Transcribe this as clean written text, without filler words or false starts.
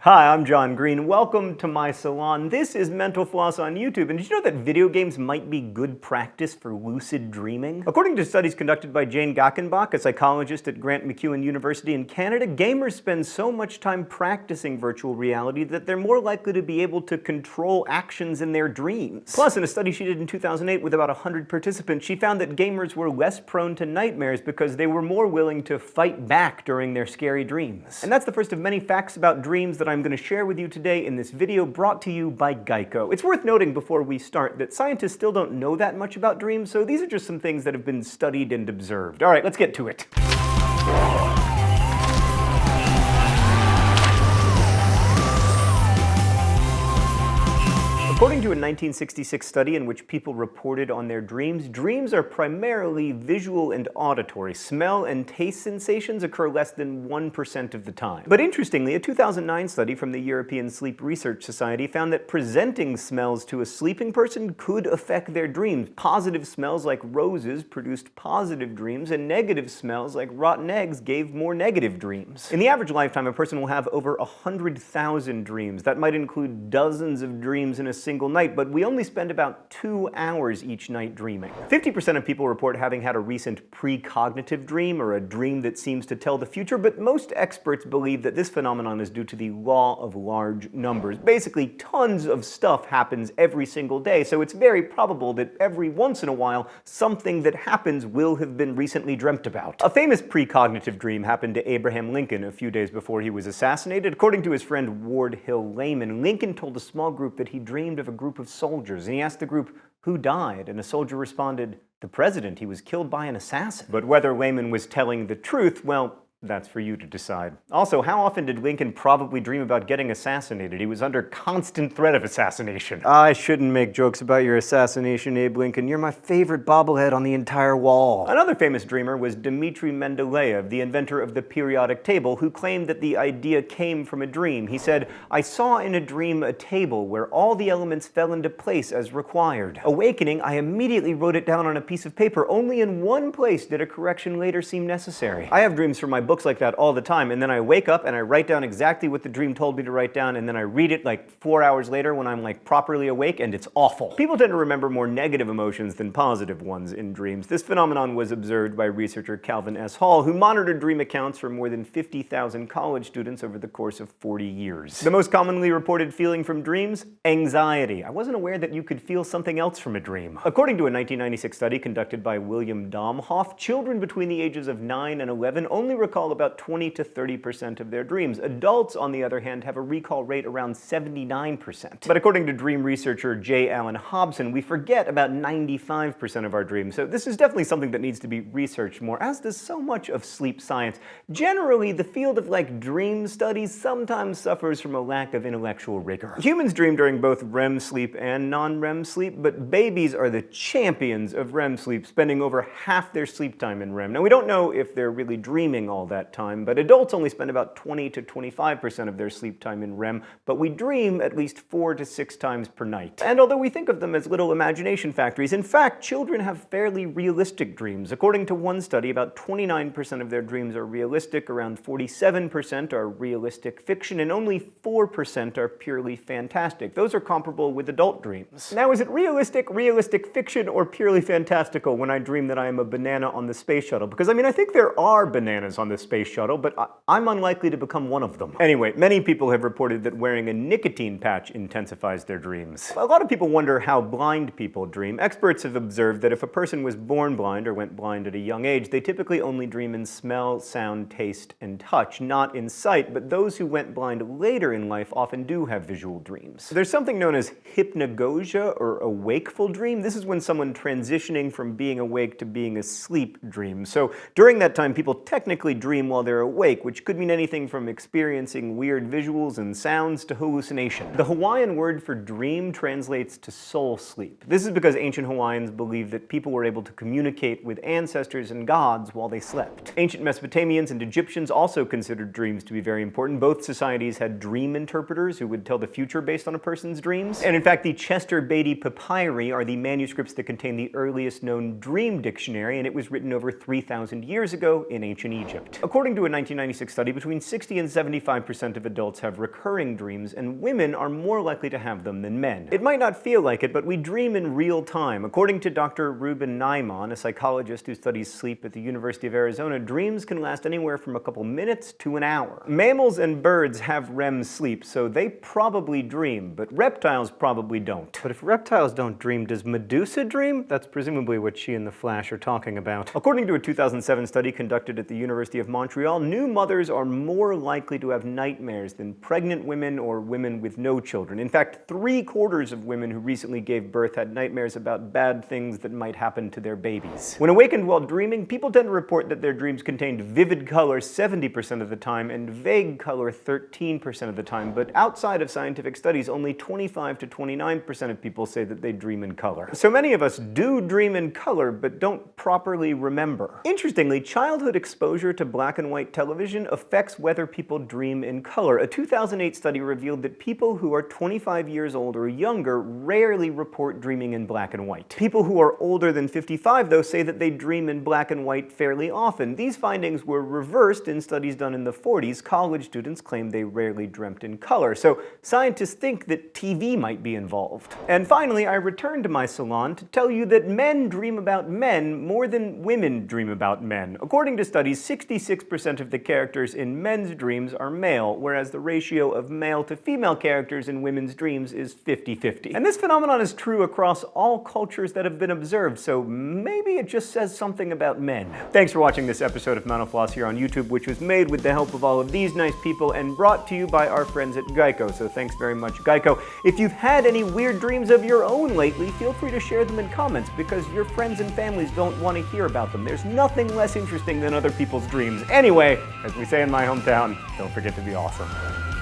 Hi, I'm John Green. Welcome to my salon. This is Mental Floss on YouTube. And did you know that video games might be good practice for lucid dreaming? According to studies conducted by Jane Gackenbach, a psychologist at Grant MacEwan University in Canada, gamers spend so much time practicing virtual reality that they're more likely to be able to control actions in their dreams. Plus, in a study she did in 2008 with about 100 participants, she found that gamers were less prone to nightmares because they were more willing to fight back during their scary dreams. And that's the first of many facts about dreams that I'm going to share with you today in this video brought to you by Geico. It's worth noting before we start that scientists still don't know that much about dreams, so these are just some things that have been studied and observed. All right, let's get to it. According to a 1966 study in which people reported on their dreams, dreams are primarily visual and auditory. Smell and taste sensations occur less than 1% of the time. But interestingly, a 2009 study from the European Sleep Research Society found that presenting smells to a sleeping person could affect their dreams. Positive smells like roses produced positive dreams, and negative smells like rotten eggs gave more negative dreams. In the average lifetime, a person will have over 100,000 dreams. That might include dozens of dreams in a single night, but we only spend about 2 hours each night dreaming. 50% of people report having had a recent precognitive dream, or a dream that seems to tell the future, but most experts believe that this phenomenon is due to the law of large numbers. Basically, tons of stuff happens every single day, so it's very probable that every once in a while, something that happens will have been recently dreamt about. A famous precognitive dream happened to Abraham Lincoln a few days before he was assassinated. According to his friend Ward Hill Layman, Lincoln told a small group that he dreamed of a group of soldiers, and he asked the group, "Who died?" And a soldier responded, "The president. He was killed by an assassin." But whether Layman was telling the truth, well, that's for you to decide. Also, how often did Lincoln probably dream about getting assassinated? He was under constant threat of assassination. I shouldn't make jokes about your assassination, Abe Lincoln. You're my favorite bobblehead on the entire wall. Another famous dreamer was Dmitri Mendeleev, the inventor of the periodic table, who claimed that the idea came from a dream. He said, "I saw in a dream a table where all the elements fell into place as required. Awakening, I immediately wrote it down on a piece of paper. Only in one place did a correction later seem necessary." I have dreams from my books like that all the time, and then I wake up and I write down exactly what the dream told me to write down, and then I read it like 4 hours later when I'm like properly awake, and it's awful. People tend to remember more negative emotions than positive ones in dreams. This phenomenon was observed by researcher Calvin S. Hall, who monitored dream accounts for more than 50,000 college students over the course of 40 years. The most commonly reported feeling from dreams? Anxiety. I wasn't aware that you could feel something else from a dream. According to a 1996 study conducted by William Domhoff, children between the ages of 9 and 11 only recall about 20 to 30% of their dreams. Adults, on the other hand, have a recall rate around 79%. But according to dream researcher J. Allen Hobson, we forget about 95% of our dreams. So this is definitely something that needs to be researched more, as does so much of sleep science. Generally, the field of dream studies sometimes suffers from a lack of intellectual rigor. Humans dream during both REM sleep and non-REM sleep, but babies are the champions of REM sleep, spending over half their sleep time in REM. Now, we don't know if they're really dreaming all that time, but adults only spend about 20 to 25% of their sleep time in REM, but we dream at least 4 to 6 times per night. And although we think of them as little imagination factories, in fact, children have fairly realistic dreams. According to one study, about 29% of their dreams are realistic, around 47% are realistic fiction, and only 4% are purely fantastic. Those are comparable with adult dreams. Now, is it realistic fiction, or purely fantastical when I dream that I am a banana on the space shuttle? Because, I think there are bananas on the space shuttle, but I'm unlikely to become one of them. Anyway, many people have reported that wearing a nicotine patch intensifies their dreams. A lot of people wonder how blind people dream. Experts have observed that if a person was born blind or went blind at a young age, they typically only dream in smell, sound, taste, and touch, not in sight, but those who went blind later in life often do have visual dreams. There's something known as hypnagogia, or a wakeful dream. This is when someone transitioning from being awake to being asleep dreams. So during that time, people technically dream while they're awake, which could mean anything from experiencing weird visuals and sounds to hallucination. The Hawaiian word for dream translates to soul sleep. This is because ancient Hawaiians believed that people were able to communicate with ancestors and gods while they slept. Ancient Mesopotamians and Egyptians also considered dreams to be very important. Both societies had dream interpreters who would tell the future based on a person's dreams. And in fact, the Chester Beatty papyri are the manuscripts that contain the earliest known dream dictionary, and it was written over 3,000 years ago in ancient Egypt. white. According to a 1996 study, between 60 and 75% of adults have recurring dreams, and women are more likely to have them than men. It might not feel like it, but we dream in real time. According to Dr. Ruben Naiman, a psychologist who studies sleep at the University of Arizona, dreams can last anywhere from a couple minutes to an hour. Mammals and birds have REM sleep, so they probably dream, but reptiles probably don't. But if reptiles don't dream, does Medusa dream? That's presumably what she and the Flash are talking about. According to a 2007 study conducted at the University of Montreal, new mothers are more likely to have nightmares than pregnant women or women with no children. In fact, 3/4 of women who recently gave birth had nightmares about bad things that might happen to their babies. When awakened while dreaming, people tend to report that their dreams contained vivid color 70% of the time and vague color 13% of the time, but outside of scientific studies, only 25 to 29% of people say that they dream in color. So many of us do dream in color, but don't properly remember. Interestingly, childhood exposure to black and white television affects whether people dream in color. A 2008 study revealed that people who are 25 years old or younger rarely report dreaming in black and white. People who are older than 55, though, say that they dream in black and white fairly often. These findings were reversed in studies done in the 40s. College students claimed they rarely dreamt in color, so scientists think that TV might be involved. And finally, I returned to my salon to tell you that men dream about men more than women dream about men. According to studies, 66% of the characters in men's dreams are male, whereas the ratio of male to female characters in women's dreams is 50-50. And this phenomenon is true across all cultures that have been observed, so maybe it just says something about men. Thanks for watching this episode of Mental Floss here on YouTube, which was made with the help of all of these nice people and brought to you by our friends at Geico, so thanks very much, Geico. If you've had any weird dreams of your own lately, feel free to share them in comments, because your friends and families don't want to hear about them. There's nothing less interesting than other people's dreams. Anyway, as we say in my hometown, don't forget to be awesome.